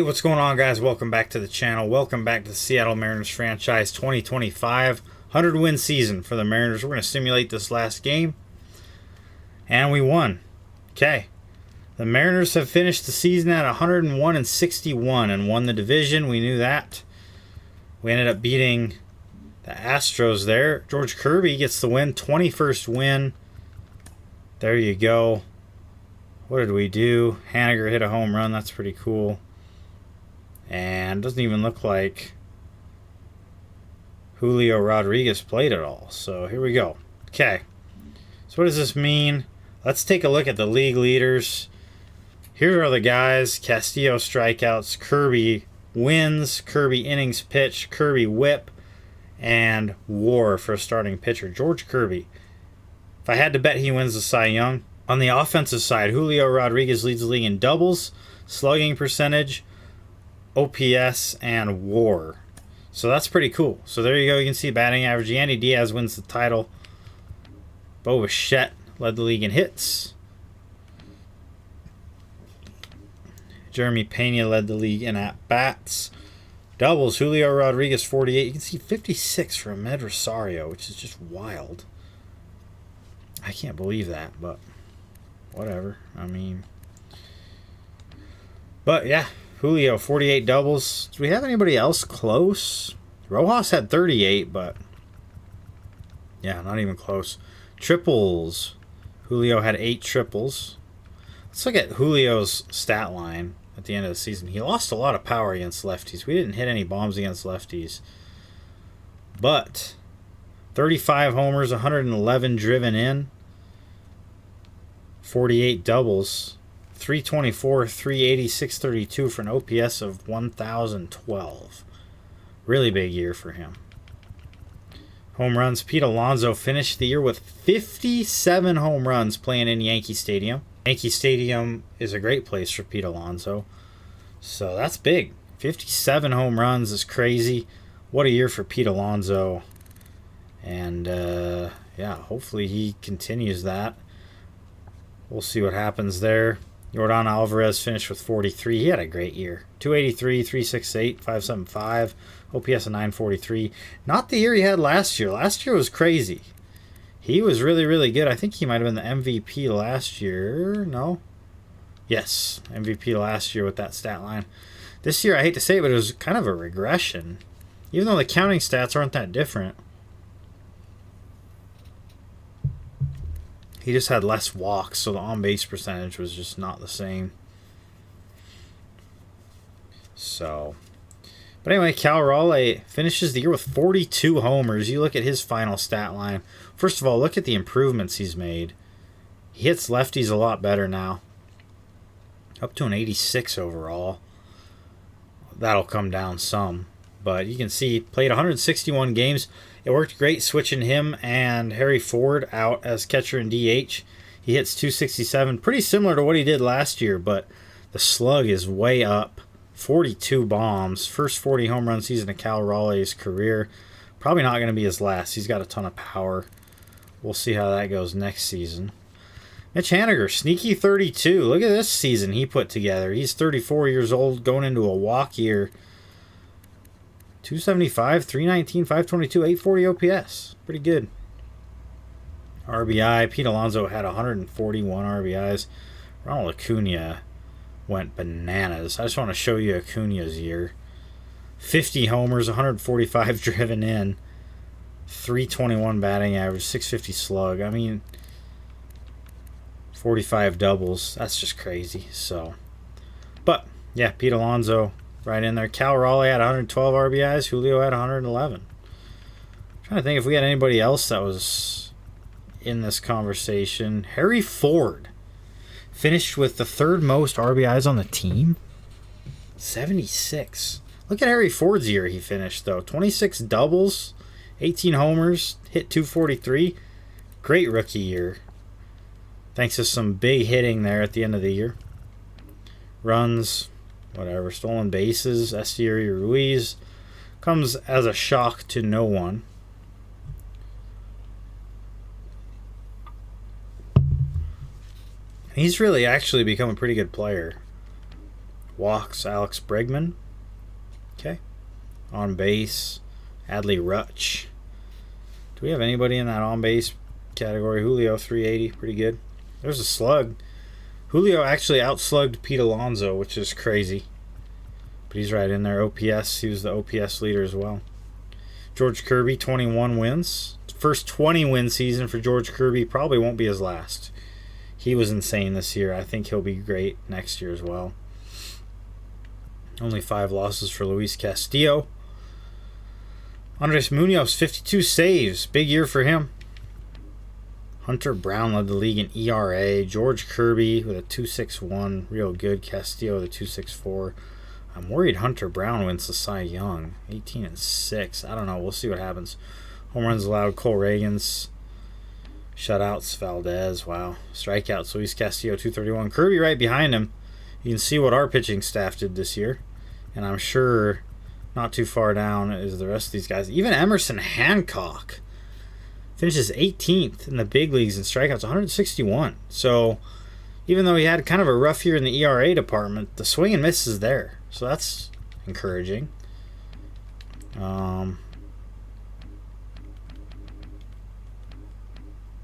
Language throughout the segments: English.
Hey, what's going on, guys? Welcome back to the channel. Welcome back to the Seattle Mariners franchise 2025 100-win season for the Mariners. We're going to simulate this last game, and we won. Okay. The Mariners have finished the season at 101-61 and won the division. We knew that. We ended up beating the Astros there. George Kirby gets the win, 21st win. There you go. What did we do? Haniger hit a home run. That's pretty cool. And doesn't even look like Julio Rodriguez played at all. So here we go. Okay. So what does this mean? Let's take a look at the league leaders. Here are the guys. Castillo strikeouts, Kirby wins, Kirby innings pitched, Kirby whip, and WAR for a starting pitcher. George Kirby. If I had to bet, he wins the Cy Young. On the offensive side, Julio Rodriguez leads the league in doubles, slugging percentage, OPS, and WAR. So that's pretty cool. So there you go. You can see batting average. Yandy Diaz wins the title. Bo Bichette led the league in hits. Jeremy Pena led the league in at-bats. Doubles, Julio Rodriguez, 48. You can see 56 for Ahmed Rosario, which is just wild. I can't believe that, but whatever. I mean, but yeah. Julio, 48 doubles. Do we have anybody else close? Rojas had 38, but yeah, not even close. Triples. Julio had 8 triples. Let's look at Julio's stat line at the end of the season. He lost a lot of power against lefties. We didn't hit any bombs against lefties. But 35 homers, 111 driven in, 48 doubles. 324, 380, 632 for an OPS of 1,012. Really big year for him. Home runs. Pete Alonso finished the year with 57 home runs playing in Yankee Stadium. Yankee Stadium is a great place for Pete Alonso. So that's big. 57 home runs is crazy. What a year for Pete Alonso. And, yeah, hopefully he continues that. We'll see what happens there. Yordan Alvarez finished with 43. He had a great year. 283, 368, 575, OPS of 943. Not the year he had last year. Last year was crazy. He was really, really good. I think he might have been the MVP last year. No? Yes, MVP last year with that stat line. This year, I hate to say it, but it was kind of a regression. Even though the counting stats aren't that different. He just had less walks, so the on-base percentage was just not the same. So, but anyway, Cal Raleigh finishes the year with 42 homers. You look at his final stat line. First of all, look at the improvements he's made. He hits lefties a lot better now. Up to an 86 overall. That'll come down some. But you can see he played 161 games. It worked great switching him and Harry Ford out as catcher and DH. He hits 267, pretty similar to what he did last year, but the slug is way up. 42 bombs. First 40 home run season of Cal Raleigh's career. Probably not going to be his last. He's got a ton of power. We'll see how that goes next season. Mitch Haniger, sneaky 32. Look at this season he put together. He's 34 years old, going into a walk year. 275, 319, 522, 840 OPS. Pretty good. RBI. Pete Alonso had 141 RBIs. Ronald Acuna went bananas. I just want to show you Acuna's year. 50 homers, 145 driven in, 321 batting average, 650 slug. I mean, 45 doubles. That's just crazy. So, but yeah, Pete Alonso right in there. Cal Raleigh had 112 RBIs. Julio had 111. I'm trying to think if we had anybody else that was in this conversation. Harry Ford finished with the third most RBIs on the team. 76. Look at Harry Ford's year he finished, though. 26 doubles, 18 homers, hit 243. Great rookie year. Thanks to some big hitting there at the end of the year. Runs, whatever, stolen bases. Esteury Ruiz comes as a shock to no one. He's really actually become a pretty good player. Walks, Alex Bregman. Okay. On base, Adley Rutsch. Do we have anybody in that on base category? Julio, 380. Pretty good. There's a slug. Julio actually outslugged Pete Alonso, which is crazy. But he's right in there. OPS, he was the OPS leader as well. George Kirby, 21 wins. First 20-win season for George Kirby. Probably won't be his last. He was insane this year. I think he'll be great next year as well. Only 5 losses for Luis Castillo. Andres Munoz, 52 saves. Big year for him. Hunter Brown led the league in ERA. George Kirby with a 2.61. Real good. Castillo with a 2.64. I'm worried Hunter Brown wins the Cy Young. 18-6. I don't know. We'll see what happens. Home runs allowed. Cole Reagans. Shutouts. Valdez. Wow. Strikeouts. Luis Castillo, 231. Kirby right behind him. You can see what our pitching staff did this year. And I'm sure not too far down is the rest of these guys. Even Emerson Hancock finishes 18th in the big leagues in strikeouts, 161. So even though he had kind of a rough year in the ERA department, the swing and miss is there. So that's encouraging.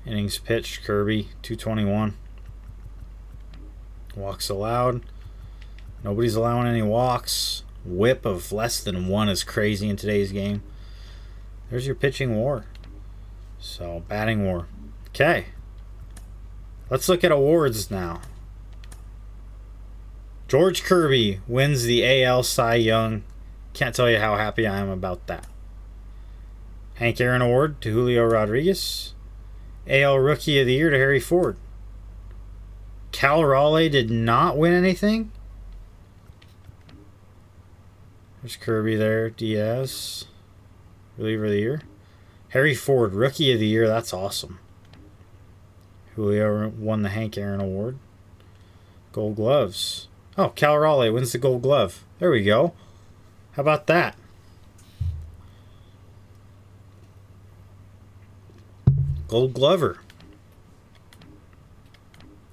Innings pitched, Kirby, 221. Walks allowed. Nobody's allowing any walks. Whip of less than 1 is crazy in today's game. There's your pitching war. So, batting war. Okay. Let's look at awards now. George Kirby wins the AL Cy Young. Can't tell you how happy I am about that. Hank Aaron Award to Julio Rodriguez. AL Rookie of the Year to Harry Ford. Cal Raleigh did not win anything. There's Kirby there. Diaz, Reliever of the Year. Harry Ford, Rookie of the Year. That's awesome. Julio won the Hank Aaron Award. Gold Gloves. Oh, Cal Raleigh wins the Gold Glove. There we go. How about that? Gold Glover.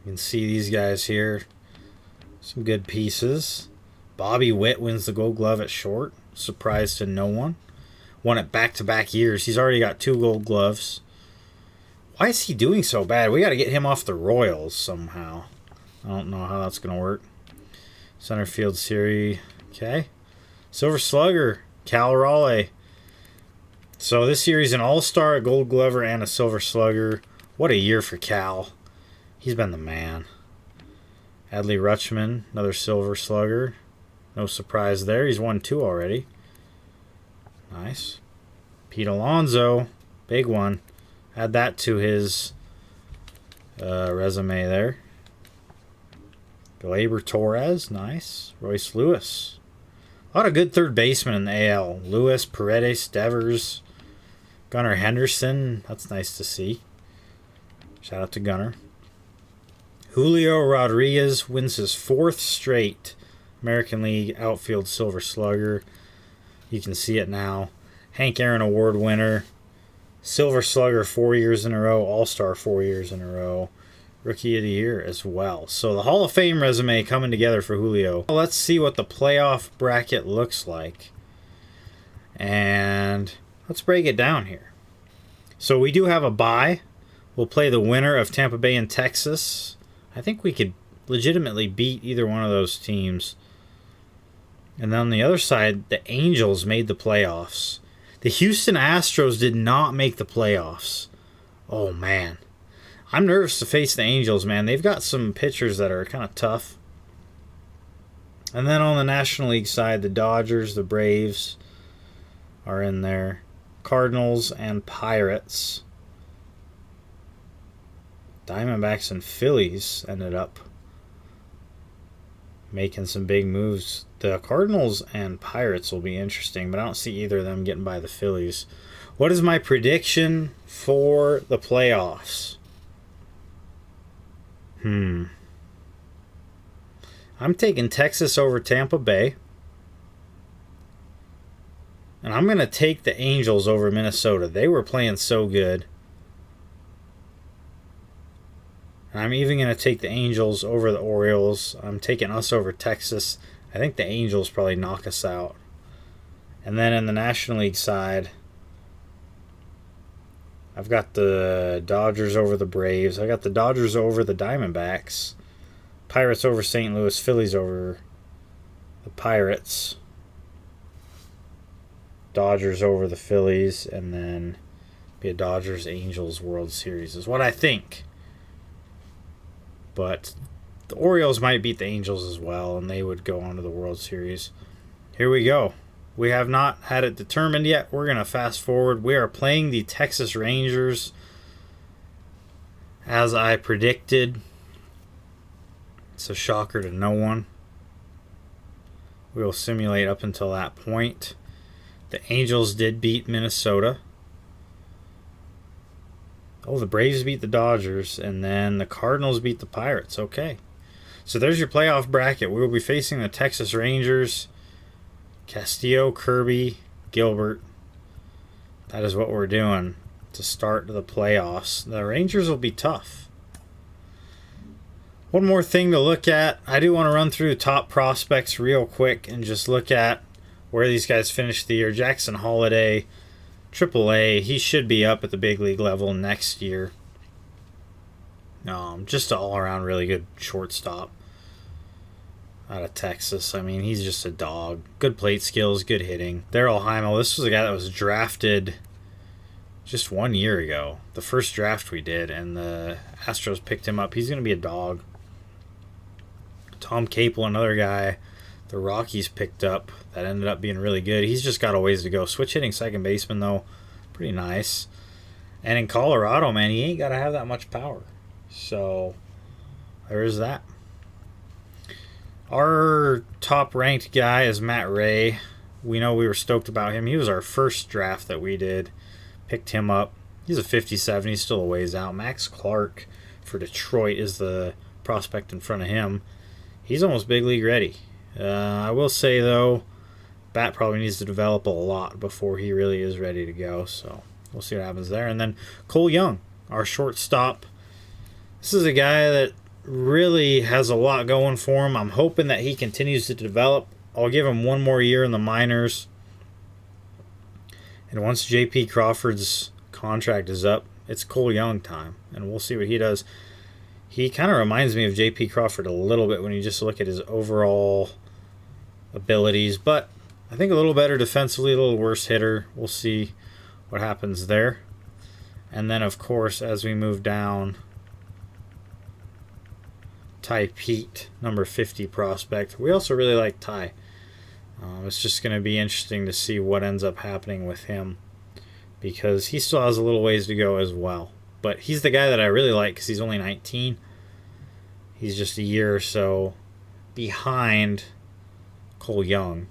You can see these guys here. Some good pieces. Bobby Witt wins the Gold Glove at short. Surprise to no one. Won it back-to-back years. He's already got 2 Gold Gloves. Why is he doing so bad? We got to get him off the Royals somehow. I don't know how that's going to work. Center Field Series. Okay. Silver Slugger. Cal Raleigh. So this year he's an All-Star, a Gold Glover, and a Silver Slugger. What a year for Cal. He's been the man. Adley Rutschman, another Silver Slugger. No surprise there. He's won 2 already. Nice. Pete Alonso, big one. Add that to his resume there. Gleyber Torres, nice. Royce Lewis. A lot of good third basemen in the AL. Lewis, Paredes, Devers, Gunnar Henderson. That's nice to see. Shout out to Gunnar. Julio Rodriguez wins his 4th straight American League Outfield Silver Slugger. You can see it now. Hank Aaron Award winner. Silver Slugger 4 years in a row. All-Star 4 years in a row. Rookie of the Year as well. So the Hall of Fame resume coming together for Julio. Let's see what the playoff bracket looks like. And let's break it down here. So we do have a bye. We'll play the winner of Tampa Bay and Texas. I think we could legitimately beat either one of those teams. And then on the other side, the Angels made the playoffs. The Houston Astros did not make the playoffs. Oh, man. I'm nervous to face the Angels, man. They've got some pitchers that are kind of tough. And then on the National League side, the Dodgers, the Braves are in there. Cardinals and Pirates. Diamondbacks and Phillies ended up making some big moves. The Cardinals and Pirates will be interesting, but I don't see either of them getting by the Phillies. What is my prediction for the playoffs? I'm taking Texas over Tampa Bay. And I'm going to take the Angels over Minnesota. They were playing so good. And I'm even going to take the Angels over the Orioles. I'm taking us over Texas. I think the Angels probably knock us out. And then in the National League side, I've got the Dodgers over the Braves. I got the Dodgers over the Diamondbacks. Pirates over St. Louis. Phillies over the Pirates. Dodgers over the Phillies. And then be a Dodgers-Angels World Series is what I think. But the Orioles might beat the Angels as well, and they would go on to the World Series. Here we go. We have not had it determined yet. We're going to fast forward. We are playing the Texas Rangers, as I predicted. It's a shocker to no one. We will simulate up until that point. The Angels did beat Minnesota. Oh, the Braves beat the Dodgers, and then the Cardinals beat the Pirates. Okay. So there's your playoff bracket. We will be facing the Texas Rangers, Castillo, Kirby, Gilbert. That is what we're doing to start the playoffs. The Rangers will be tough. One more thing to look at. I do want to run through top prospects real quick and just look at where these guys finished the year. Jackson Holiday, AAA. He should be up at the big league level next year. Just an all-around really good shortstop out of Texas. I mean, he's just a dog. Good plate skills, good hitting. Darryl Heimel, this was a guy that was drafted just 1 year ago. The first draft we did, and the Astros picked him up. He's going to be a dog. Tom Capel, another guy the Rockies picked up that ended up being really good. He's just got a ways to go. Switch hitting second baseman, though, pretty nice. And in Colorado, man, he ain't got to have that much power. So there is that. Our top-ranked guy is Matt Ray. We know we were stoked about him. He was our first draft that we did. Picked him up. He's a 57. He's still a ways out. Max Clark for Detroit is the prospect in front of him. He's almost big league ready. I will say, though, bat probably needs to develop a lot before he really is ready to go. So we'll see what happens there. And then Cole Young, our shortstop. This is a guy that really has a lot going for him. I'm hoping that he continues to develop. I'll give him one more year in the minors. And once J.P. Crawford's contract is up, it's Cole Young time. And we'll see what he does. He kind of reminds me of J.P. Crawford a little bit when you just look at his overall abilities. But I think a little better defensively, a little worse hitter. We'll see what happens there. And then, of course, as we move down, Ty Pete, number 50 prospect. We also really like Ty. It's just going to be interesting to see what ends up happening with him because he still has a little ways to go as well. But he's the guy that I really like because he's only 19. He's just a year or so behind Cole Young.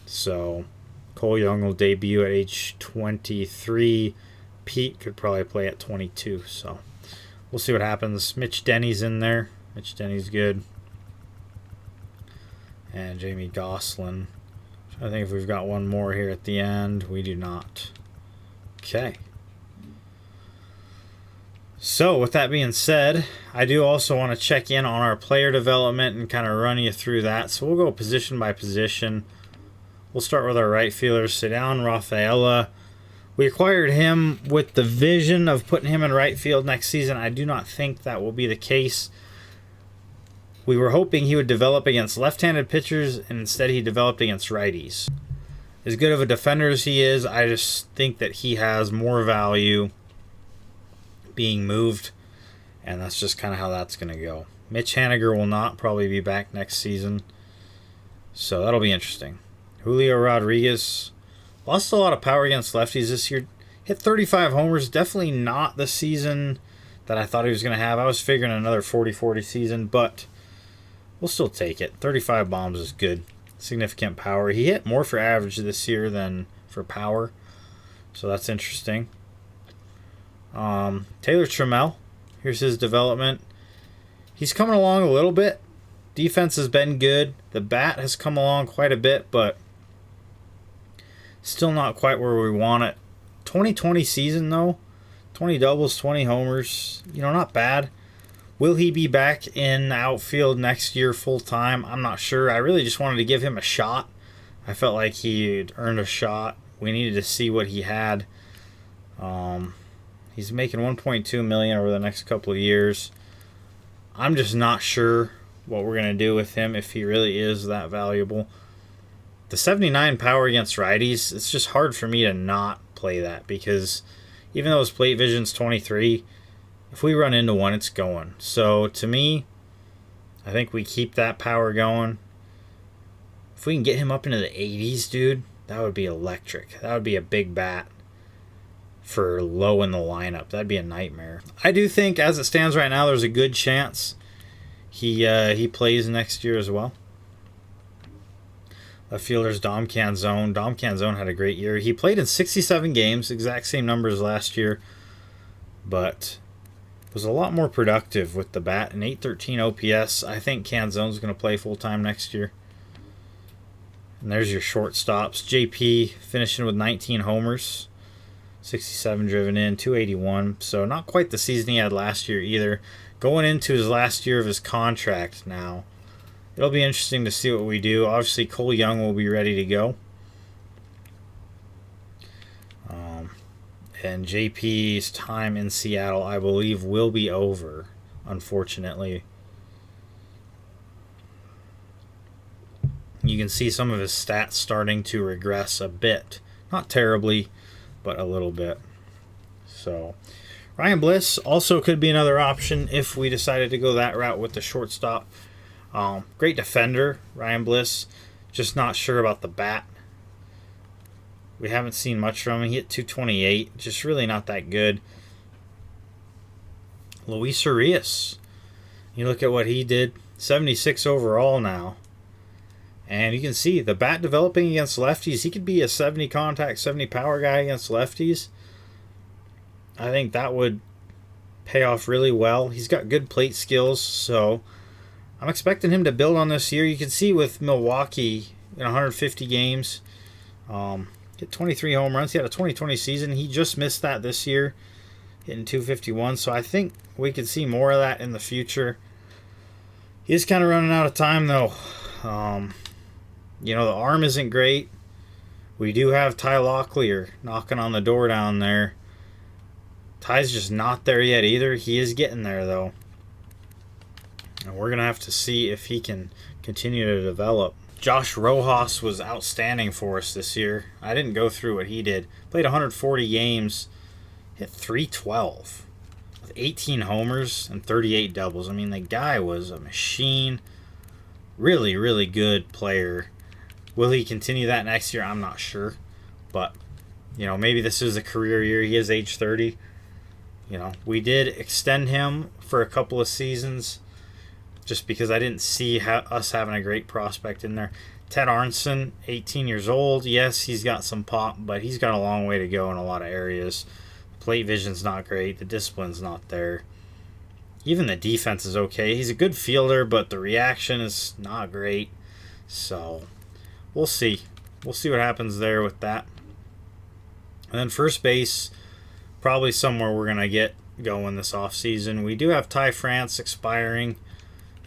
So Cole Young will debut at age 23. Pete could probably play at 22. So we'll see what happens. Mitch Denny's in there. Mitch Denny's good. And Jamie Goslin. I think if we've got one more here at the end. We do not. Okay. So with that being said, I do also want to check in on our player development and kind of run you through that. So we'll go position by position. We'll start with our right fielder, Cedric Rafaela. We acquired him with the vision of putting him in right field next season. I do not think that will be the case. We were hoping he would develop against left-handed pitchers, and instead he developed against righties. As good of a defender as he is, I just think that he has more value being moved, and that's just kind of how that's going to go. Mitch Haniger will not probably be back next season, so that'll be interesting. Julio Rodriguez lost a lot of power against lefties this year. Hit 35 homers, definitely not the season that I thought he was going to have. I was figuring another 40-40 season, but we'll still take it. 35 bombs is good. Significant power. He hit more for average this year than for power, so that's interesting. Taylor Trammell, here's his development. He's coming along a little bit. Defense has been good. The bat has come along quite a bit, but still not quite where we want it. 2020 season, though. 20 doubles, 20 homers. Not bad. Will he be back in the outfield next year full time? I'm not sure. I really just wanted to give him a shot. I felt like he had earned a shot. We needed to see what he had. He's making $1.2 million over the next couple of years. I'm just not sure what we're going to do with him if he really is that valuable. The 79 power against righties, it's just hard for me to not play that because even though his plate vision's 23, if we run into one, it's going. So to me, I think we keep that power going. If we can get him up into the 80s, dude, that would be electric. That would be a big bat for low in the lineup. That'd be a nightmare. I do think, as it stands right now, there's a good chance he plays next year as well. Left fielder's Dom Canzone. Dom Canzone had a great year. He played in 67 games, exact same numbers last year, but was a lot more productive with the bat. An 813 OPS. I think Canzone's going to play full-time next year. And there's your shortstops. JP finishing with 19 homers. 67 driven in, 281. So not quite the season he had last year either. Going into his last year of his contract now. It'll be interesting to see what we do. Obviously, Cole Young will be ready to go. And JP's time in Seattle, I believe, will be over, unfortunately. You can see some of his stats starting to regress a bit. Not terribly, but a little bit. So, Ryan Bliss also could be another option if we decided to go that route with the shortstop. Great defender, Ryan Bliss. Just not sure about the bat. We haven't seen much from him. He hit 228. Just really not that good. Luis Urias. You look at what he did. 76 overall now. And you can see the bat developing against lefties. He could be a 70 contact, 70 power guy against lefties. I think that would pay off really well. He's got good plate skills, so I'm expecting him to build on this year. You can see with Milwaukee in 150 games, hit 23 home runs. He had a 2020 season. He just missed that this year, hitting 251. So I think we could see more of that in the future. He's kind of running out of time, though. The arm isn't great. We do have Ty Locklear knocking on the door down there. Ty's just not there yet either. He is getting there, though. And we're going to have to see if he can continue to develop. Josh Rojas was outstanding for us this year. I didn't go through what he did. Played 140 games, hit 312 with 18 homers and 38 doubles. I mean, the guy was a machine. Really, really good player. Will he continue that next year? I'm not sure. But, maybe this is a career year. He is age 30. We did extend him for a couple of seasons just because I didn't see us having a great prospect in there. Ted Arnson, 18 years old. Yes, he's got some pop, but he's got a long way to go in a lot of areas. Plate vision's not great. The discipline's not there. Even the defense is okay. He's a good fielder, but the reaction is not great. So, we'll see. We'll see what happens there with that. And then first base, probably somewhere we're going to get going this offseason. We do have Ty France expiring.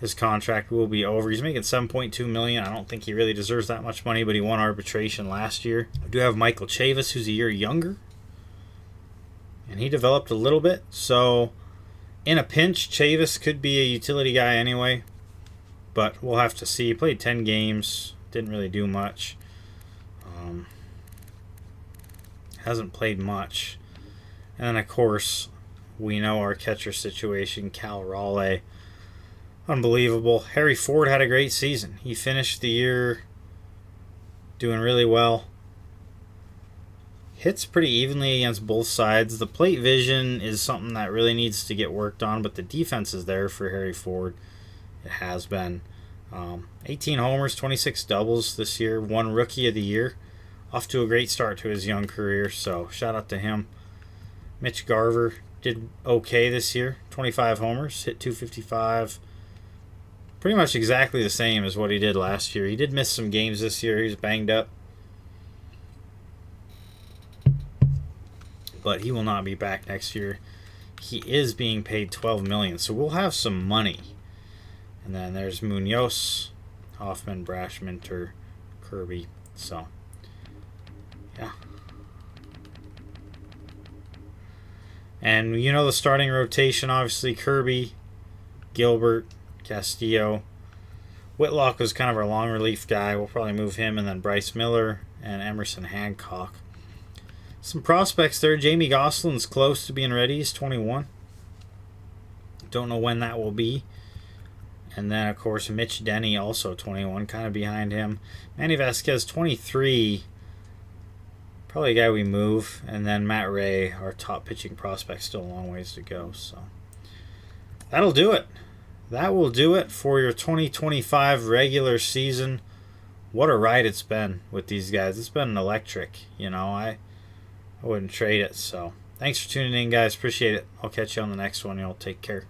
His contract will be over. He's making $7.2 million. I don't think he really deserves that much money, but he won arbitration last year. We do have Michael Chavis, who's a year younger. And he developed a little bit. So, in a pinch, Chavis could be a utility guy anyway. But we'll have to see. He played 10 games. Didn't really do much. Hasn't played much. And then, of course, we know our catcher situation, Cal Raleigh. Unbelievable. Harry Ford had a great season. He finished the year doing really well. Hits pretty evenly against both sides. The plate vision is something that really needs to get worked on, but the defense is there for Harry Ford. It has been. 18 homers, 26 doubles this year. Won Rookie of the Year. Off to a great start to his young career, so shout out to him. Mitch Garver did okay this year. 25 homers, hit 255. Pretty much exactly the same as what he did last year. He did miss some games this year. He was banged up. But he will not be back next year. he is being paid $12 million, so we'll have some money. And then there's Munoz, Hoffman, Brash, Minter, Kirby. So, yeah. And you know the starting rotation, obviously Kirby, Gilbert, Castillo. Whitlock was kind of our long relief guy. We'll probably move him, and then Bryce Miller and Emerson Hancock. Some prospects there. Jamie Gosselin's close to being ready. He's 21. Don't know when that will be. And then, of course, Mitch Denny, also 21, kind of behind him. Manny Vasquez, 23. Probably a guy we move. And then Matt Ray, our top pitching prospect, still a long ways to go. So that'll do it. That will do it for your 2025 regular season. What a ride it's been with these guys. It's been electric. You know, I wouldn't trade it. So thanks for tuning in, guys. Appreciate it. I'll catch you on the next one. Y'all take care.